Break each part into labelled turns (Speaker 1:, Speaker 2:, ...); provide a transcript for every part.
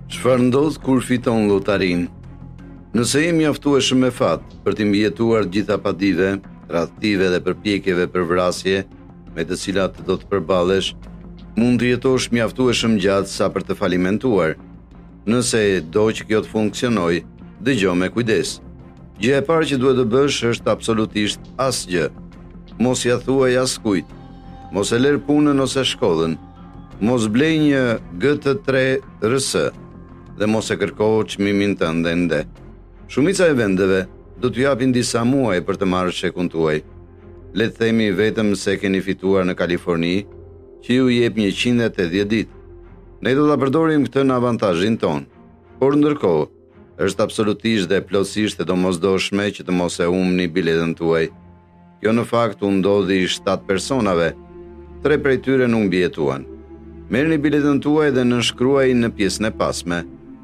Speaker 1: Çfarë ndodh kur fiton llotarin? Nëse jemi mjaftueshëm me fat për të mbijetuar gjitha padive, tradhtive dhe përpjekjeve për vrasje me të cilat do të përballesh, mund të jetosh mjaftueshëm gjatë sa për të falimentuar. Nëse do që kjo të funksionojë, dëgjoj me kujdes. Gjëja e parë që duhet të bësh është absolutisht asgjë. Mos ia thuaj askujt. Mos e lër punën ose shkollën. Mos blej një GT3 RS dhe mos e kërko çmimin tënd ende. Shumica e vendeve do t'ju japin disa muaj për të marrë shekun tuaj. Le të themi vetëm se keni fituar në Kaliforni, që ju jep 180 ditë. Ne do ta përdorim këtë në avantazhin ton. Por ndërkohë, është absolutisht dhe plotësisht e domosdoshme që të mos e humbni biletën tuaj. Kjo në fakt u ndodhi 7 personave. 3 prej tyre nuk mbijetuan. Merrni biletën tuaj dhe nënshkruaj në pjesën e pasme.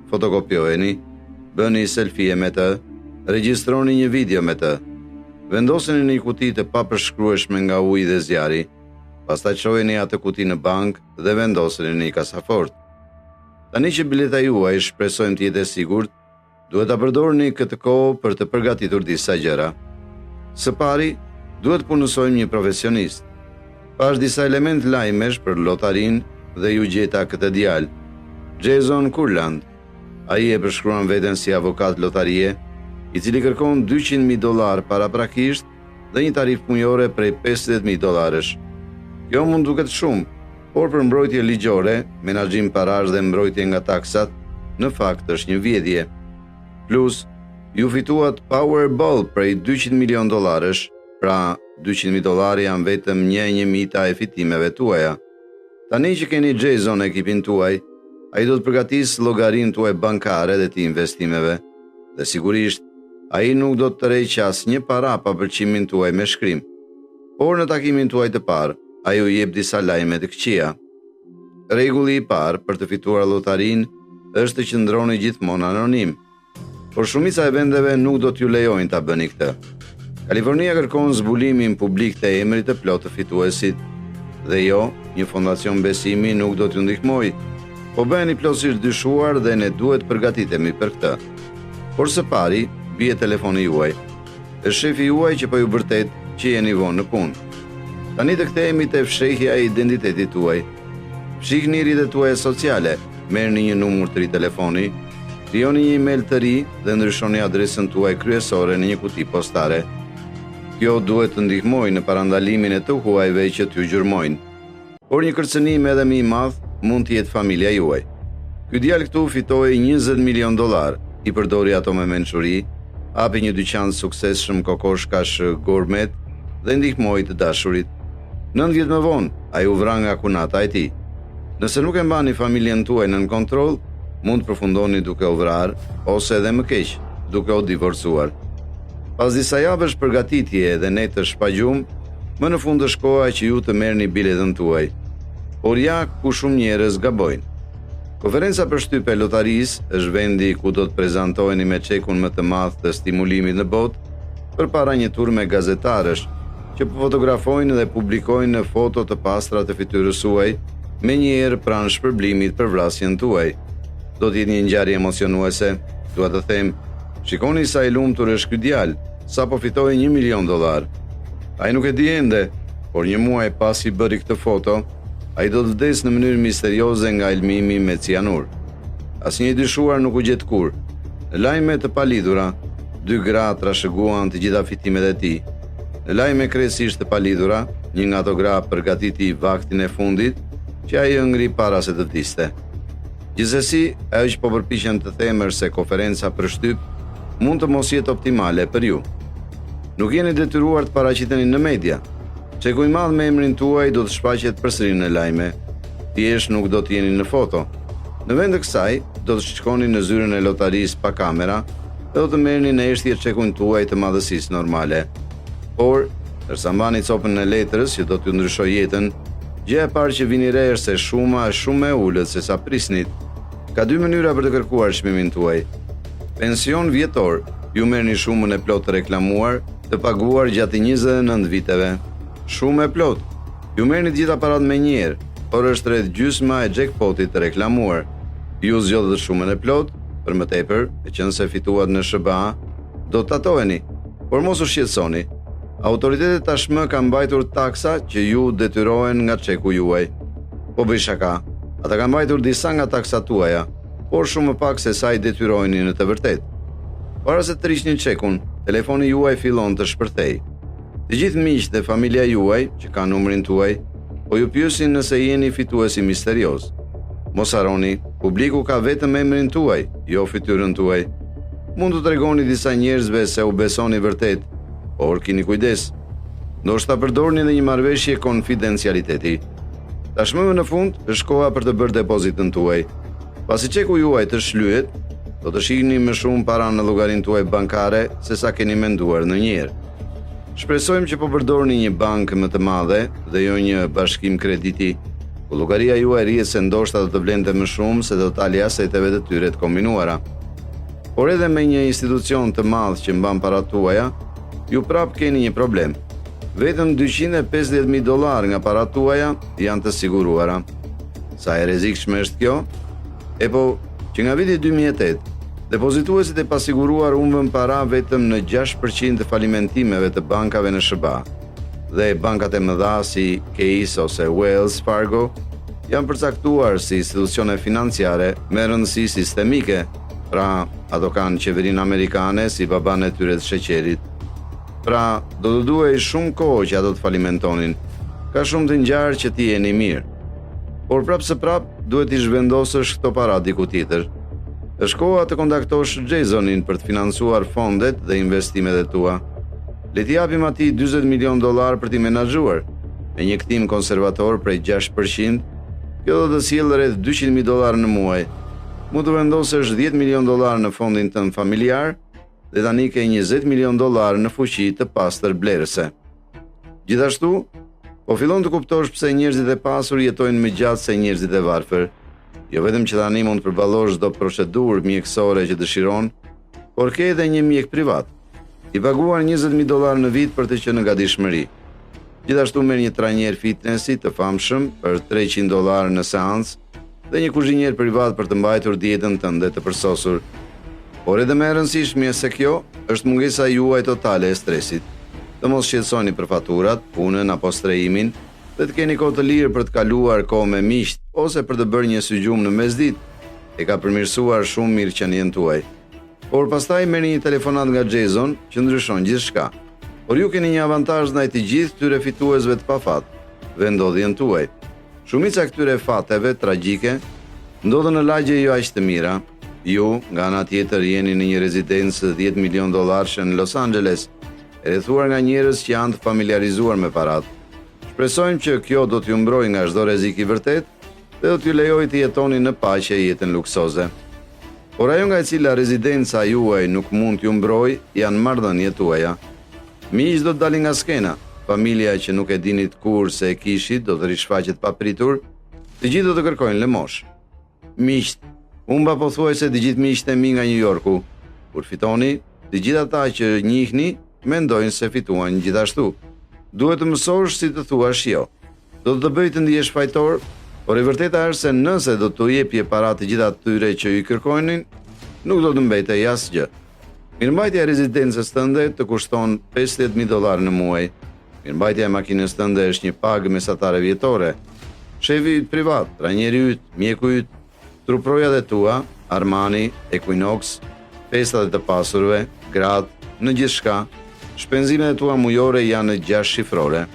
Speaker 1: Fotokopjojeni, bëni selfie me të, regjistroni një video me të. Vendoseni në një kuti të papërshkrueshme nga uji dhe zjarri. Pastaj çojeni atë kuti në bank dhe vendoseni në një kasafort. Tani që bileta juaj shpresojmë të jetë e sigurt, duhet ta përdorni këtë kohë për të përgatitur disa gjëra. Së pari, duhet të punësojmë një profesionist. Pash disa element lajmesh për llotarin dhe ju gjeta këtë djalë, Jason Kurland. Ai e përshkruan veten si avokat lotarie, i cili kërkon $200,000 paraprakisht dhe një tarifë mujore prej $50,000. Kjo mund duket shumë, por për mbrojtje ligjore, menaxhim parash dhe mbrojtje nga taksat, në fakt është një vjedhje. Plus, ju fituat Powerball prej $200 milion, pra $200,000 janë vetëm 1/1000 e fitimeve tuaja. Tani që keni Jason e ekipin tuaj, ai do të përgatisë llogarinë tuaj bankare dhe të investimeve, dhe sigurisht ai nuk do të tërheqë asnjë para pa përqimin tuaj me shkrim. Por në takimin tuaj të parë, ai ju jep disa lajme të këqija. Rregulli i parë për të fituar llotarinë është të qëndroni gjithmonë anonim. Por shumica e vendeve nuk do t'ju lejojnë ta bëni këtë. Kalifornia kërkon zbulimin publik të emrit të plotë të fituesit, dhe jo, një fondacion besimi nuk do t'ju ndihmojë. Po bëheni plotësisht dyshuar dhe ne duhet përgatitemi për këtë. Por së pari, bie telefoni juaj. Është shefi juaj që po ju vërtet që jeni vonë në punë. Tani të kthehemi te fshehja e identitetit tuaj. Fshihni rrjetet tuaja sociale, merrni një numër të ri telefoni, krijoni një email të ri dhe ndryshoni adresën tuaj kryesore në një kuti postare. Kjo duhet të ndihmojë në parandalimin e të huajve që t'ju gjurmojnë. Por një kërcënim edhe më i madh mund të jetë familja juaj. Ky djalë këtu fitoi $20 milion, i përdori ato me mençuri, hapi një dyqan të suksesshëm kokoshkash gourmet dhe ndihmoi të dashurit. 9 vjet më vonë, ai u vra nga kunata e tij. Nëse nuk e mbani familjen tuaj nën kontroll, mund të përfundoni duke u vrarë ose edhe më keq, duke u divorcuar. Pas disa javësh përgatitje dhe netësh pa gjumë, më në fund është koha që ju të merrni biletën tuaj. Por ja ku shumë njerëz gabojnë. Konferenca për shtypje e lotarisë është vendi ku do të prezantoheni me çekun më të madh të stimulimit në botë, përpara një tur me gazetarësh që fotografojnë dhe publikojnë foto të pastra të fytyrës suaj, menjëherë pranë shpërblimit për vrasjen tuaj. Do të jetë një ngjarje emocionuese, dua të them, shikoni sa i lumtur është ky djalë, sa po fitoi $1 milion. Ai nuk e di ende, por një muaj pas i bëri këtë foto, ai do të vdes në mënyrë misterioze nga elmimi me cianur. Asnjë i dyshuar nuk u gjet kur. Në lajme të palidhura, 2 gra trashëguan të gjitha fitimet e tij. Në lajme kryesisht të palidhura, një nga ato gra përgatiti vaktin e fundit që ai ëngri para se të vdiste. Gjithsesi, ajo që po përpiqem të them është se konferenca për shtyp mund të mos jetë optimale për ju. Nuk jeni detyruar të paraqiteni në media. Çeku i madh me emrin tuaj do të shfaqet përsëri në lajme. Thjesht nuk do të jeni në foto. Në vend të kësaj, do të shkoni në zyrën e lotarisë pa kamera dhe do të merrni në eshtje çekun tuaj të madhësisë normale. Por, ndërsa mbani copën në letrës që do t'ju ndryshojë jetën, gjëja e parë që vini re është se shuma është shumë më e ulët se sa prisnit. Ka 2 mënyra për të kërkuar çmimin tuaj. Pension vjetor, ju merrni shumën e plotë të reklamuar, të paguar gjatë 29 viteve. Shumë e plot. Ju merrni të gjitha paratë me njëherë, por është rreth gjysma e jackpotit të reklamuar. Ju zgjodhët shumën e plot, për më tepër, e qënë fituat në SBA, do të tatoheni, por mos u shqetësoni. Autoritetet tashmë kanë mbajtur taksa që ju detyrohen nga çeku juaj. Po bëj shaka, ata kanë mbajtur disa nga taksat tuaja, por shumë më pak se sa i detyroheni në të vërtetë. Para se të rriqni çekun, telefoni juaj fillon të shpërthej. Të gjithë miqtë dhe familja juaj që kanë numrin tuaj, po ju pyesin nëse jeni fituesi misterios. Mos harroni, publiku ka vetëm emrin tuaj, jo fytyrën tuaj. Mund të tregoni disa njerëzve se u besoni vërtet, por keni kujdes. Ndoshta përdorni edhe një marrëveshje konfidencialiteti. Tashmë në fund është koha për të bërë depozitën tuaj. Pasi çeku juaj të shlyhet, do të shihni më shumë para në llogarinë tuaj bankare se sa keni menduar ndonjëherë. Shpresojmë që po përdorni një bankë më të madhe dhe jo një bashkim krediti, ku llogaria juaj rrihet se ndoshta do të blente më shumë se totali i aseteve të tyre të kombinuara. Por edhe me një institucion të madh që mban parat tuaja, ju prap keni një problem. Vetëm $250,000 nga parat tuaja janë të siguruara. Sa e rrezikshme është kjo? E po, që nga viti 2008, depozituesit e pasiguruar humbën para vetëm në 6% të falimentimeve të bankave në SBA. Dhe bankat e mëdha si Case ose Wells Fargo janë përcaktuar si institucione financiare me rëndësi sistemike, pra ato kanë qeverinë amerikane si baban e tyre të sheqerit. Pra, do të duhej shumë kohë që ato të falimentonin. Ka shumë të ngjarë që ti jeni mirë. Por prapë së prapë duhet i zhvendosësh këto para diku tjetër. Është koha të kontaktosh Jasonin për të financuar fondet dhe investimet e tua. Le t'i japim atij $40 milion për t'i menaxhuar. Me një kthim konservator prej 6%, kjo do të sjellë rreth $200,000 në muaj. Mund të vendosësh $10 milion në fondin tënd familjar dhe tani ke $20 milion në fuqi të pastër blerëse. Gjithashtu, po fillon të kuptosh pse njerëzit e pasur jetojnë më gjatë se njerëzit e varfër. Jo vetëm që tani mund të përballosh çdo procedurë mjekësore që dëshiron, por ke edhe një mjek privat, i paguar $20,000 në vit për të qenë në gatishmëri. Gjithashtu merr një trajner fitnessi të famshëm për $300 në seancë dhe një kuzhinier privat për të mbajtur dietën tënde të përsosur. Por edhe më e rëndësishmja se kjo është mungesa juaj totale e stresit. Të mos shqetësoni për faturat, punën apo strehimin, dhe të keni kohë të lirë për të kaluar kohë me miqt ose për të bërë një sygjum në mesditë. E ka përmirësuar shumë mirëqenien tuaj. Por pastaj merrni një telefonat nga Jason që ndryshon gjithçka. Por ju keni një avantazh ndaj të gjithë këtyre fituesve të pafat, vendodhjen tuaj. Shumica këtyre fateve tragjike ndodhen në lagje jo aq të mira. Ju, nga ana tjetër, jeni në një rezidencë $10 milion në Los Angeles, e rrethuar nga njerëz që janë të familiarizuar me paratë. Shpresojmë që kjo do t'ju mbrojë nga çdo rrezik i vërtet dhe do t'ju lejojë të jetoni në paqe jetën luksoze. Por ajo nga e cila rezidenca juaj nuk mund t'ju mbrojë janë marrëdhëniet tuaja. Miq do të dalin nga skena, familja që nuk e dinit kur se e kishit do të rishfaqet papritur, të gjithë do të kërkojnë lëmosh. Miq, humba pothuajse të gjithë miqtë e mi nga New Yorku. Kur fitoni, të gjithë ata që njihni mendojnë se fituan gjithashtu. Duhet të mësosh si të thuash jo. Do të bëj të ndihesh fajtor, por e vërteta është se nëse do t'u jepje para të gjitha atyre që i kërkojnin, nuk do të mbetej asgjë. Mirëmbajtja e rezidencës tënde të kushton $50,000 në muaj. Mirëmbajtja e makinës tënde është një pagë mesatare vjetore. Shefi yt privat, trajneri yt, mjeku yt, truprojat e tua, Armani, Equinox, festat e të pasurve, gratë, në gjithçka, shpenzimet e tua mujore janë në 6 shifrore.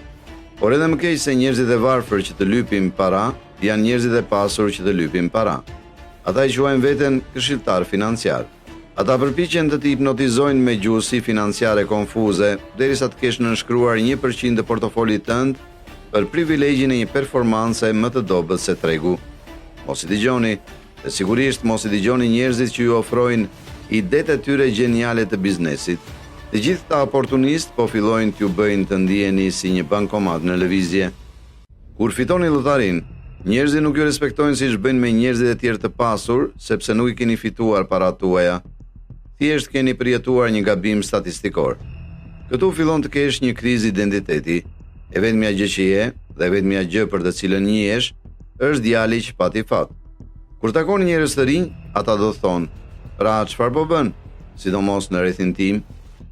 Speaker 1: Por edhe më keq se njerëzit e varfër që të lypin para, janë njerëzit e pasur që të lypin para. Ata i quajnë veten këshilltar financiar. Ata përpiqen të të hipnotizojnë me gjuhësi financiare konfuze, derisa të kesh nënshkruar 1% të portofolit tënd për privilegjin e një performance më të dobët se tregu. Mos i dëgjoni, dhe sigurisht mos i dëgjoni njerëzit që ju ofrojnë idetë e tyre gjeniale të biznesit. Të gjithë ta oportunist po fillojnë t'ju bëjnë të ndiheni si një bankomat në lëvizje. Kur fitoni lotarin, njerëzit nuk ju respektojnë siç bëjnë me njerëzit e tjerë të pasur, sepse nuk i keni fituar paratë tuaja. Thjesht keni përjetuar një gabim statistikor. Këtu fillon të kesh një krizë identiteti. E vetmja gjë që je dhe vetmja gjë për të cilën njihesh është djali që pati fat. Kur takoni njerëz të rinj, ata do të thonë: "Pra, çfarë po bën?" Sidomos në rrethin tim,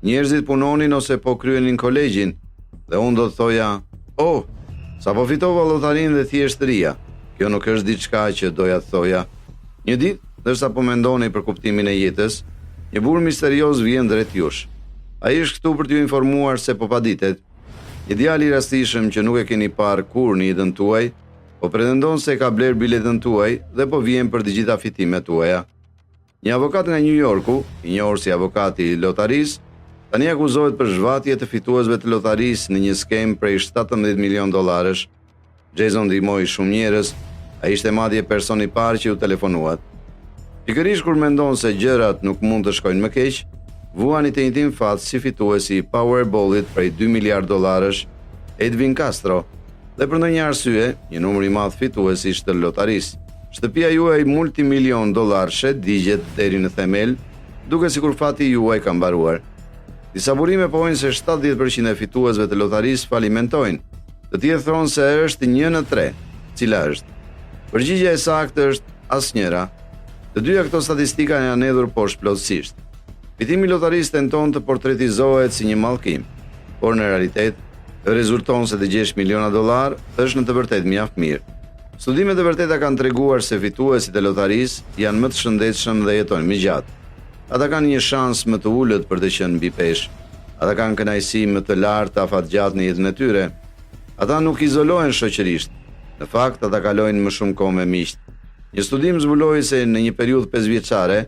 Speaker 1: njerëzit punonin ose po kryenin kolegjin, dhe unë do të thoja: "Oh, sa po fitova llotarinë dhe thjeshtëria. Kjo nuk është diçka që doja të thoja." Një ditë, ndërsa po mendoni për kuptimin e jetës, një burr misterios vjen drejt jush. Ai është këtu për t'ju informuar se po paditet. Një djalë i rastishëm që nuk e keni parë kurrë në jetën tuaj, po pretendon se ka bler biletën tuaj dhe po vjen për të gjitha fitimet tuaja. Një avokat nga New Yorku, i njohur si avokati i lotarisë, tani akuzohet për zhvatje të fituesve të lotarisë në një skem prej 17 milion dollarësh. Jason ndihmoi shumë njerëz, ai ishte madje personi i parë që u telefonuat. Pikërisht kur mendon se gjërat nuk mund të shkojnë më keq, vuani të njëjtin fat si fituesi i Powerballit prej 2 miliard dollarësh, Edwin Castro, dhe për ndonjë arsye, një numër i madh fituesish të lotarisë. Shtëpia juaj multimilion dollar shet digjet deri në themel, duke sikur fati juaj ka mbaruar. Disa burime pohojnë se 70% e fituesve të lotarisë falimentojnë. Të tjerë thonë se është 1 në 3. Cila është? Përgjigjja e saktë është asnjëra. Të dyja këto statistika janë hedhur poshtë plotësisht. Fitimi i lotarisë tenton të portretizohet si një mallkim, por në realitet rezulton se të gjesh miliona dollar është në të vërtetë mjaft mirë. Studimet e vërteta kanë treguar se fituesit e lotarisë janë më të shëndetshëm dhe jetojnë më gjatë. Ata kanë një shans më të ulët për të qenë mbi peshë. Ata kanë kënaqësi më të lartë të afatgjatë në jetën e tyre. Ata nuk izolohen shoqërisht. Në fakt, ata kalojnë më shumë kohë me miqt. Një studim zbuloi se në një periudhë 5 vjeçare,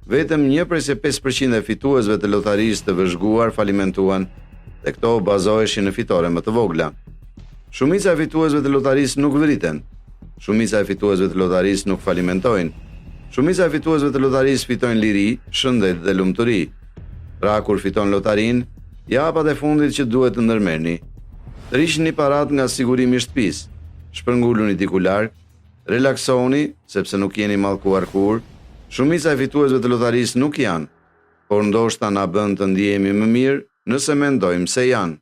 Speaker 1: vetëm 1.5% e fituesve të lotarisë të vëzhguar falimentuan, dhe këto bazoheshin në fitore më të vogla. Shumica e fituesve të lotarisë nuk vriten. Shumica e fituesve të lotarisë nuk falimentojnë. Shumica e fituesve të lotarisë fitojnë liri, shëndet dhe lumturi. Pra kur fiton lotarin, japat e fundit që duhet të ndërmerrni. Rishni parat nga sigurimi i shtëpisë. Shpërnguluni diku larg, relaksoni sepse nuk jeni mallkuar kurrë. Shumica e fituesve të lotarisë nuk janë, por ndoshta na bën të ndihemi më mirë nëse mendojmë se janë.